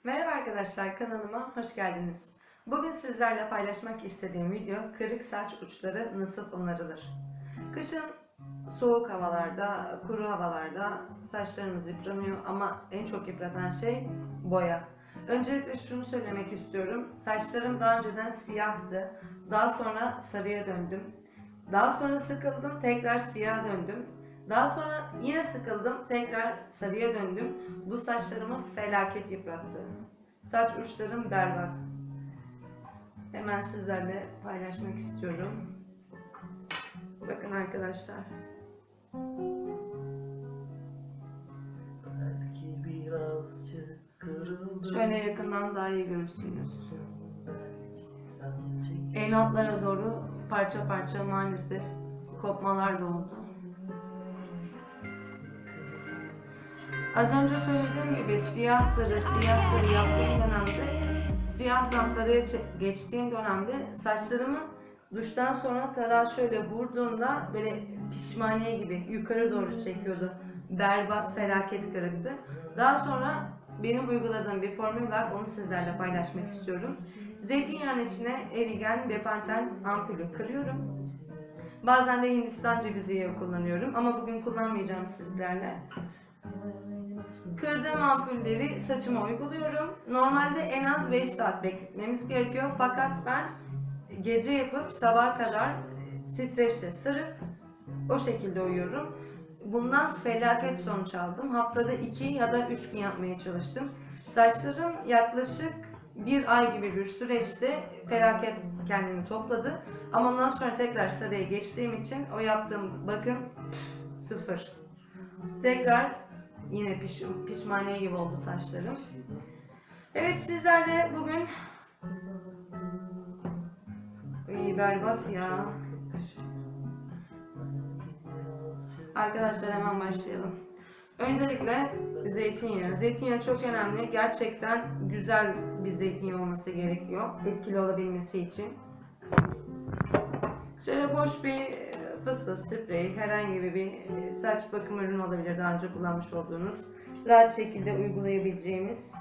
Merhaba arkadaşlar, kanalıma hoş geldiniz. Bugün sizlerle paylaşmak istediğim video kırık saç uçları nasıl onarılır? Kışın soğuk havalarda, kuru havalarda saçlarımız yıpranıyor ama en çok yıpratan şey boya. Öncelikle şunu söylemek istiyorum. Saçlarım daha önceden siyahtı. Daha sonra sarıya döndüm. Daha sonra sıkıldım, tekrar siyaha döndüm. Daha sonra yine sıkıldım, tekrar sarıya döndüm. Bu saçlarımı felaket yıprattı. Saç uçlarım berbat. Hemen sizlerle paylaşmak istiyorum. Bakın arkadaşlar. Şöyle yakından daha iyi görürsünüz. En altlara doğru parça parça maalesef kopmalar da oldu. Az önce söylediğim gibi siyah sarı yaptığım dönemde, siyahtan sarıya geçtiğim dönemde saçlarımı duştan sonra tarağı şöyle vurduğumda böyle pişmaniye gibi yukarı doğru çekiyordu. Berbat, felaket kırıktı. Daha sonra benim uyguladığım bir formül var, onu sizlerle paylaşmak istiyorum. Zeytinyağının içine Evigen, Bepanthene ampulü kırıyorum. Bazen de Hindistan cevizi yağı kullanıyorum ama bugün kullanmayacağım sizlerle. Kırdığım ampulleri saçıma uyguluyorum. Normalde en az 5 saat bekletmemiz gerekiyor. Fakat ben gece yapıp sabaha kadar streçle sarıp o şekilde uyuyorum. Bundan felaket sonuç aldım. Haftada 2 ya da 3 gün yapmaya çalıştım. Saçlarım yaklaşık 1 ay gibi bir süreçte felaket kendini topladı. Ama ondan sonra tekrar sarıya geçtiğim için o yaptığım bakım sıfır. Tekrar yine pişmaniye gibi oldu saçlarım. Evet, sizlerle bugün berbat ya. Arkadaşlar hemen başlayalım. Öncelikle zeytinyağı. Zeytinyağı çok önemli. Gerçekten güzel bir zeytinyağı olması gerekiyor. Etkili olabilmesi için. Şöyle boş bir fıs fıs sprey, herhangi bir saç bakım ürünü olabilir, daha önce kullanmış olduğunuz, rahat şekilde uygulayabileceğimiz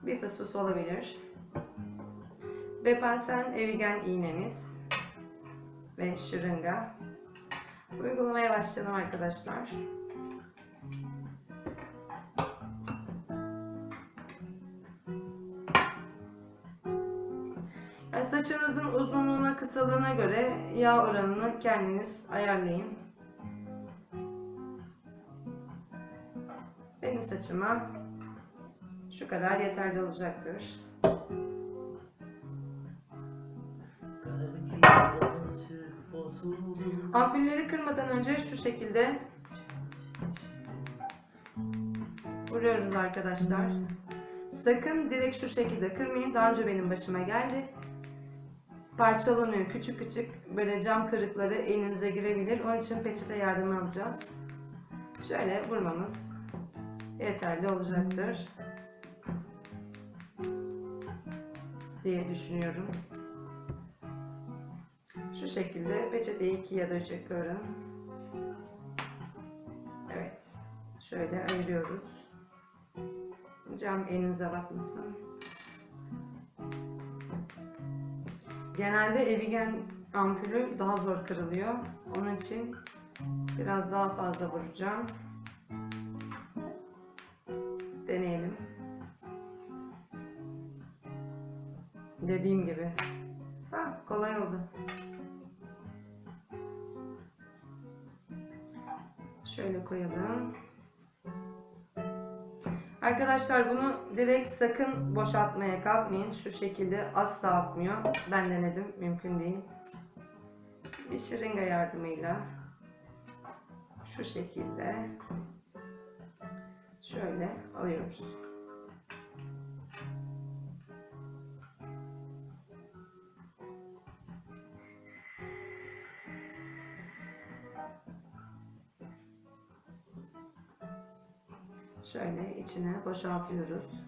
bir fıs fıs olabilir. Bepanthene Evigen iğnemiz ve şırınga. Uygulamaya başlayalım arkadaşlar. Yani saçınızın uzunluğuna, kısalığına göre yağ oranını kendiniz ayarlayın. Benim saçıma şu kadar yeterli olacaktır. Ampulleri kırmadan önce şu şekilde vuruyoruz arkadaşlar. Sakın direkt şu şekilde kırmayın. Daha önce benim başıma geldi. Parçalanıyor, küçük küçük böyle cam kırıkları elinize girebilir. Onun için peçete yardımı alacağız. Şöyle vurmamız yeterli olacaktır diye düşünüyorum. Şu şekilde peçeteyi 2 ya da 3'e kırın. Evet. Şöyle ayırıyoruz. Cam elinize batmasın. Genelde Evigen ampulü daha zor kırılıyor. Onun için biraz daha fazla vuracağım. Deneyelim. Dediğim gibi. Kolay oldu. Şöyle koyalım. Arkadaşlar bunu direkt sakın boşaltmaya kalkmayın. Şu şekilde asla atmıyor. Ben denedim. Mümkün değil. Bir şırınga yardımıyla şu şekilde şöyle alıyoruz. Şöyle içine boşaltıyoruz.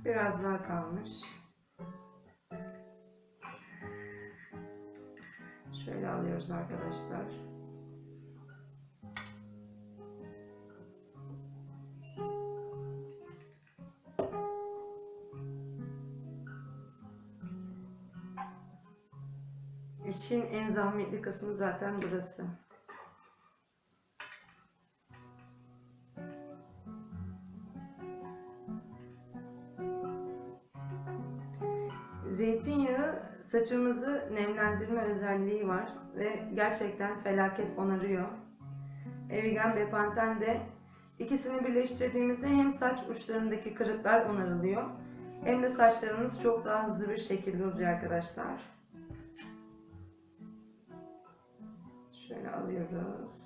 Biraz daha kalmış. Şöyle alıyoruz arkadaşlar. İşin en zahmetli kısmı zaten burası. Zeytinyağı saçımızı nemlendirme özelliği var ve gerçekten felaket onarıyor. Evigen Bepanthene de ikisini birleştirdiğimizde hem saç uçlarındaki kırıklar onarılıyor hem de saçlarımız çok daha hızlı bir şekilde uzuyor arkadaşlar. Şöyle alıyoruz.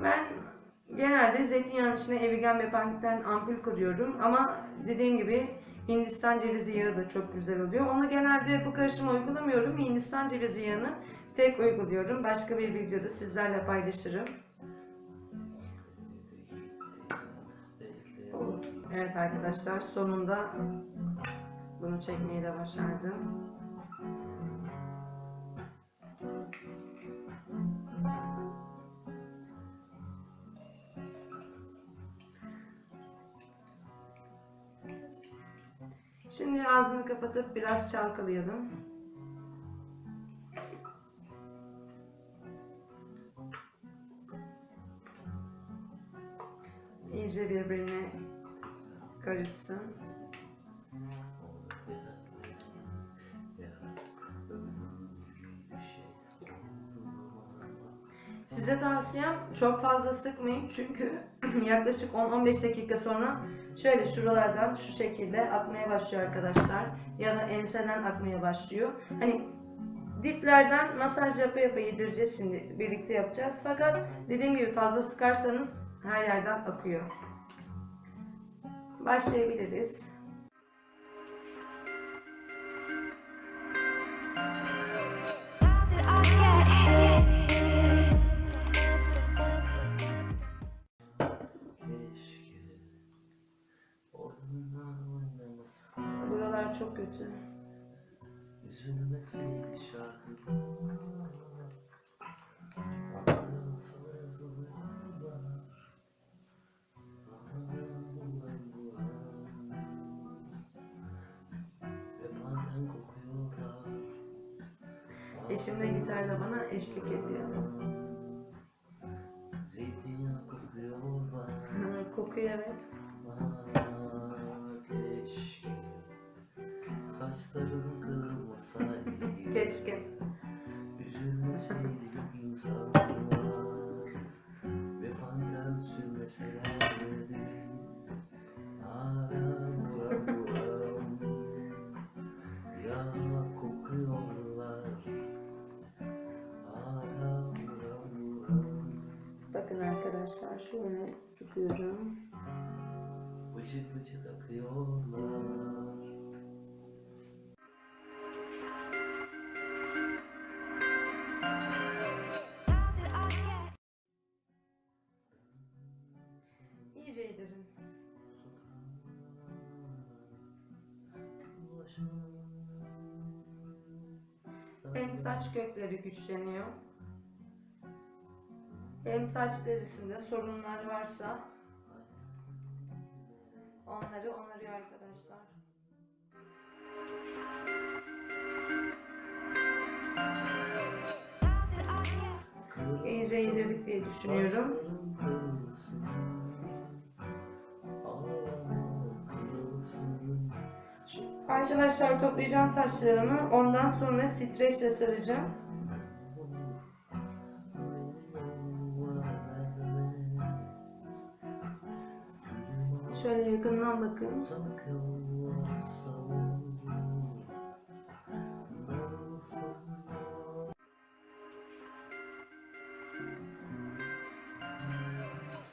Ben genelde zeytinyağının içine Evigen Bepanthene ampul koyuyorum ama dediğim gibi Hindistan cevizi yağı da çok güzel oluyor. Onu genelde bu karışımı uygulamıyorum. Hindistan cevizi yağını tek uyguluyorum. Başka bir videoda sizlerle paylaşırım. Evet arkadaşlar, sonunda bunu çekmeyi de başardım. Şimdi ağzını kapatıp biraz çalkalayalım. İyice birbirine karışsın. Size tavsiyem çok fazla sıkmayın çünkü yaklaşık 10-15 dakika sonra şöyle şuralardan şu şekilde akmaya başlıyor arkadaşlar. Ya da enseden akmaya başlıyor. Hani diplerden masaj yapa yapa yedireceğiz, şimdi birlikte yapacağız. Fakat dediğim gibi fazla sıkarsanız her yerden akıyor. Başlayabiliriz. Buralar çok kötü. Üzülmeseydi şarkı. Eşim de gitarla bana eşlik ediyor. Zeytinyağı kokuyorlar. Kokuyor, evet. Keşke saçların kırılmasaydı. Keşke. Üzülmeseydik insanlar. Bepanthene sürmeselerdi. Hala buram buram. Ya kokuyorlar. Hala buram buram. Bakın arkadaşlar, şöyle sıkıyorum. Vıcık vıcık akıyorlar. İyice yedirin. Hem saç kökleri güçleniyor, hem saç derisinde sorunlar varsa onları onarıyor arkadaşlar. İyice yedirdik diye düşünüyorum. Arkadaşlar toplayacağım saçlarımı, ondan sonra streçle saracağım. Şöyle yakından bakın.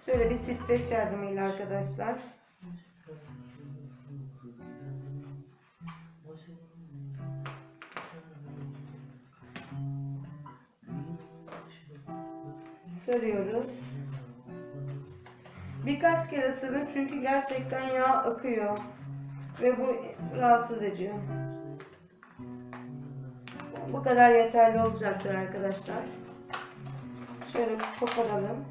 Şöyle bir streç yardımıyla arkadaşlar. Sarıyoruz. Birkaç kere sarın çünkü gerçekten yağ akıyor ve bu rahatsız ediyor. Bu kadar yeterli olacaktır arkadaşlar. Şöyle koparalım.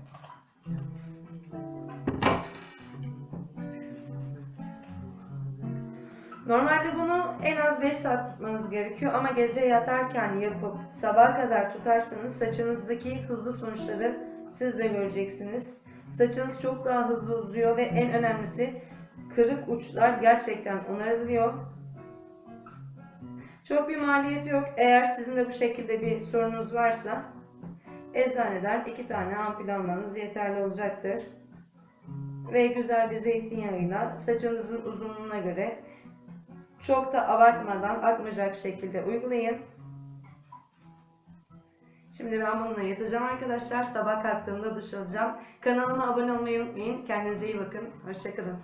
Normalde bunu en az 5 saat tutmanız gerekiyor ama gece yatarken yapıp sabaha kadar tutarsanız saçınızdaki hızlı sonuçları siz de göreceksiniz. Saçınız çok daha hızlı uzuyor ve en önemlisi kırık uçlar gerçekten onarılıyor. Çok bir maliyeti yok. Eğer sizin de bu şekilde bir sorunuz varsa eczaneden 2 tane ampul almanız yeterli olacaktır. Ve güzel bir zeytinyağıyla saçınızın uzunluğuna göre çok da abartmadan akmayacak şekilde uygulayın. Şimdi ben bununla yatacağım arkadaşlar. Sabah kalktığımda duş alacağım. Kanalıma abone olmayı unutmayın. Kendinize iyi bakın. Hoşça kalın.